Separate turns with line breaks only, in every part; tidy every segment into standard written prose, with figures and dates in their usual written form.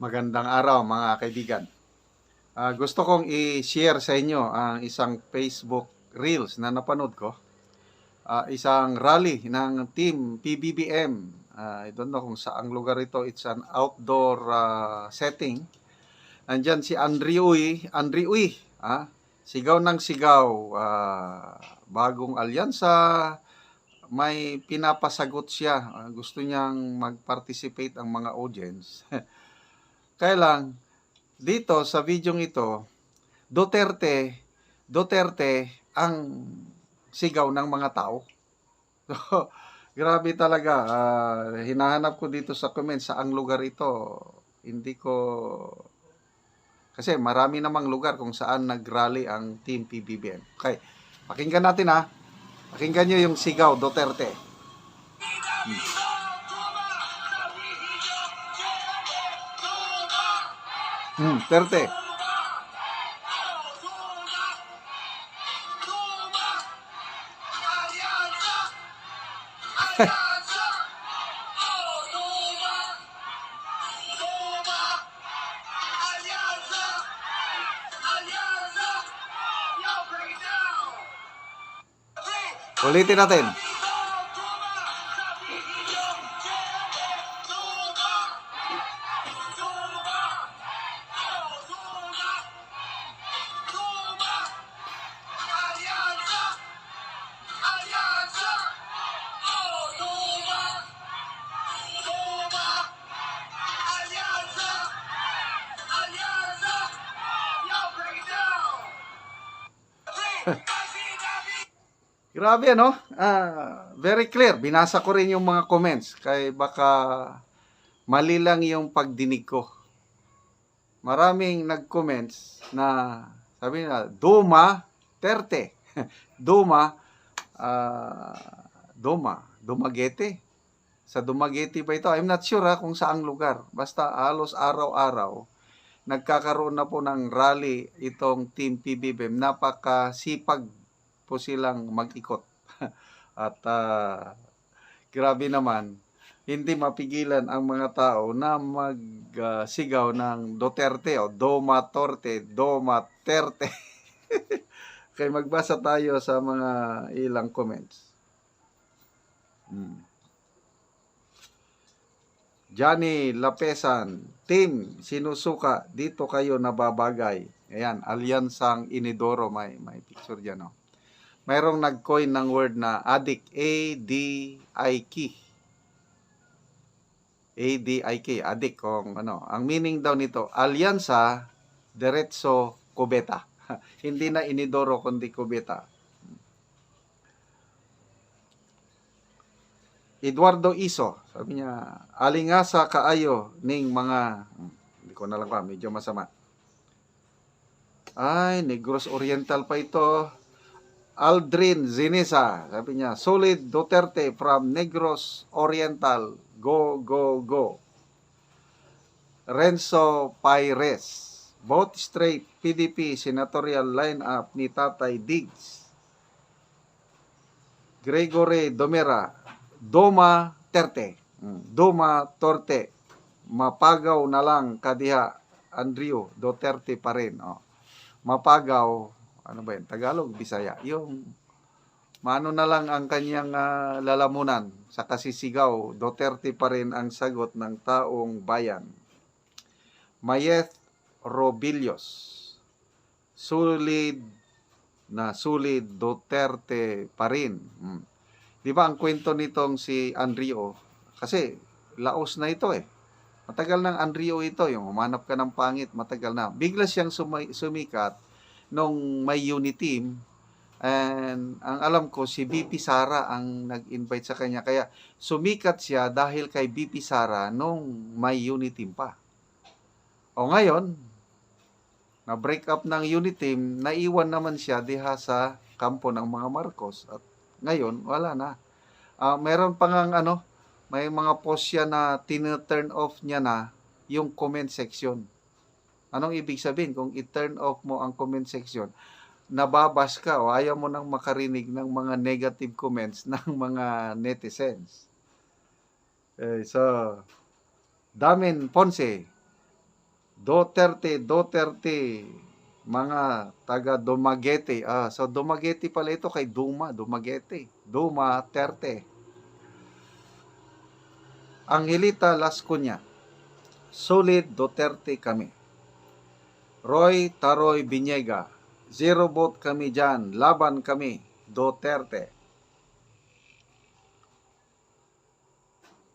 Magandang araw mga kaibigan. Gusto kong i-share sa inyo ang isang Facebook Reels na napanood ko. Isang rally ng team PBBM. I don't know kung saang lugar ito. It's an outdoor setting. Nandyan si Andre Uy. Sigaw ng sigaw. Bagong alyansa. May pinapasagot siya. Gusto niyang mag-participate ang mga audience. Kaya lang, dito sa video ito, Duterte ang sigaw ng mga tao. So, grabe talaga. Hinahanap ko dito sa comments saang lugar ito. Hindi ko... Kasi marami namang lugar kung saan nag-rally ang Team PBBM. Okay, pakinggan natin ha. Pakinggan nyo yung sigaw, Duterte. Duterte. Ulitin natin. Grabe ano? Very clear. Binasa ko rin yung mga comments. Kaya baka mali lang yung pagdinig ko. Maraming nag-comments na sabi na, Duma, Terte. Duma, Dumaguete. Sa Dumaguete ba ito? I'm not sure kung saang lugar. Basta halos araw-araw, nagkakaroon na po ng rally itong Team PBBM. Napakasipag po silang mag-ikot. At grabe naman, hindi mapigilan ang mga tao na magsigaw ng Duterte o Doma Torte, Doma Terte. Kaya magbasa tayo sa mga ilang comments. Johnny Lapesan, Team Sinusuka, dito kayo nababagay. Ayan, Alyansang Inidoro, may picture dyan. No? Mayroong nag-coin ng word na adik, A-D-I-K. A-D-I-K, adik. Ang meaning daw nito, Alyansa Diretso Cubeta. Hindi na Inidoro, kundi Cubeta. Eduardo Iso, sabi niya, alingasa kaayo ning mga, hindi ko na lang pa, medyo masama. Ay, Negros Oriental pa ito. Aldrin Zinesa, sabi niya, solid Duterte from Negros Oriental, go, go, go. Renzo Paires, vote straight PDP senatorial lineup ni Tatay Diggs. Gregory Domera, Doma Terte, Doma Torte, mapagaw na lang kadiha, Andrew, Duterte pa rin. Mapagaw, ano ba yun? Tagalog, Bisaya. Yung, mano na lang ang kanyang lalamunan sa kasisigaw, Duterte pa rin ang sagot ng taong bayan. Mayeth Robillos, solid Duterte pa rin. Di ba ang kwento nitong si Andrio? Kasi laos na ito Matagal ng Andrio ito, yung humanap ka ng pangit, matagal na. Bigla siyang sumikat nung may unity team. And ang alam ko, si BP Sara ang nag-invite sa kanya. Kaya sumikat siya dahil kay BP Sara nung may unity team pa. O ngayon, na-break up ng unity team, naiwan naman siya diha sa kampo ng mga Marcos. At ngayon, wala na. Meron pa ngang may mga post siya na tin-turn off niya na yung comment section. Anong ibig sabihin? Kung i-turn off mo ang comment section, nababas ka o ayaw mo nang makarinig ng mga negative comments ng mga netizens. So, Damin Ponce, Duterte, mga taga Dumaguete. So Dumaguete pala ito kay Dumaguete. Duterte. Angelita Las Cunha, solid Duterte kami. Roy Taroy Binyega, 0 vote kami dyan, laban kami, Duterte.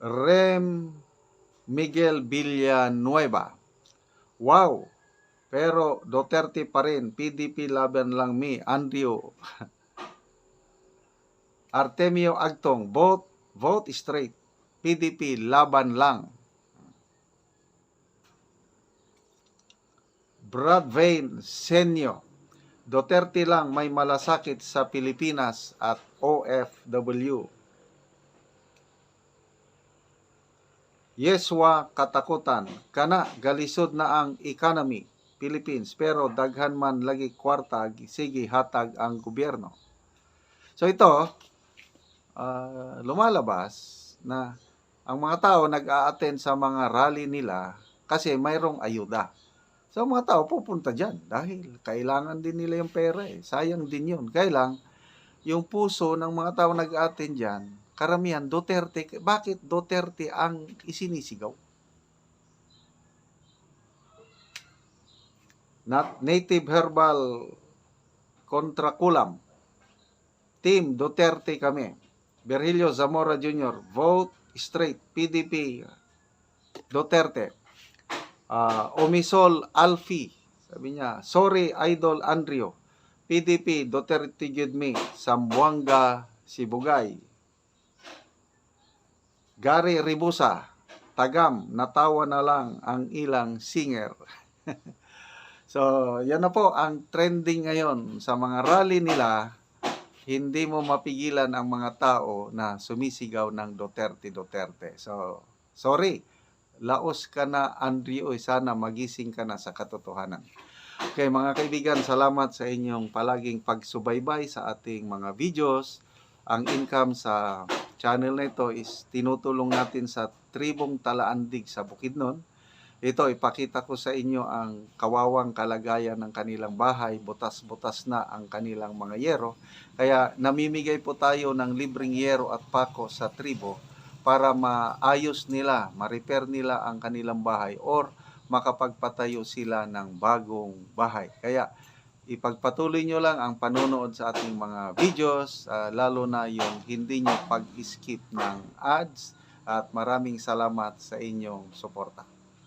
Rem Miguel Villanueva, wow, pero Duterte pa rin, PDP laban lang mi, Andrew. Artemio Agtong, vote straight, PDP laban lang. Brad Vane Senyo, Duterte lang may malasakit sa Pilipinas at OFW. Yeswa katakutan, kana galisod na ang economy Philippines pero daghan man lagi kwarta sige hatag ang gobyerno. So ito lumalabas na ang mga tao nag-a-attend sa mga rally nila kasi mayroong ayuda. So mga tao pupunta dyan dahil kailangan din nila yung pera eh. Sayang din yun. Kaya lang, yung puso ng mga tao nag-attend dyan, karamihan Duterte. Bakit Duterte ang isinisigaw? Native Herbal kontra Kulam. Team Duterte kami. Virgilio Zamora Jr., vote straight, PDP, Duterte. Omisol Alfi, sabi niya, sorry Idol Andrew, PDP, Duterte Gudme, Sambuanga, Sibugay. Gary Ribusa, Tagam, natawa na lang ang ilang singer. So, yan na po ang trending ngayon sa mga rally nila. Hindi mo mapigilan ang mga tao na sumisigaw ng Duterte. So, sorry. Laos ka na, Andrew, sana magising ka na sa katotohanan. Okay, mga kaibigan, salamat sa inyong palaging pagsubaybay sa ating mga videos. Ang income sa channel na ito is tinutulong natin sa tribong Talaandig sa Bukidnon. Ito, ipakita ko sa inyo ang kawawang kalagayan ng kanilang bahay. Butas-butas na ang kanilang mga yero. Kaya namimigay po tayo ng libreng yero at pako sa tribo para maayos nila, ma-repair nila ang kanilang bahay or makapagpatayo sila ng bagong bahay. Kaya ipagpatuloy nyo lang ang panonood sa ating mga videos, lalo na yung hindi nyo pag-skip ng ads, at maraming salamat sa inyong suporta.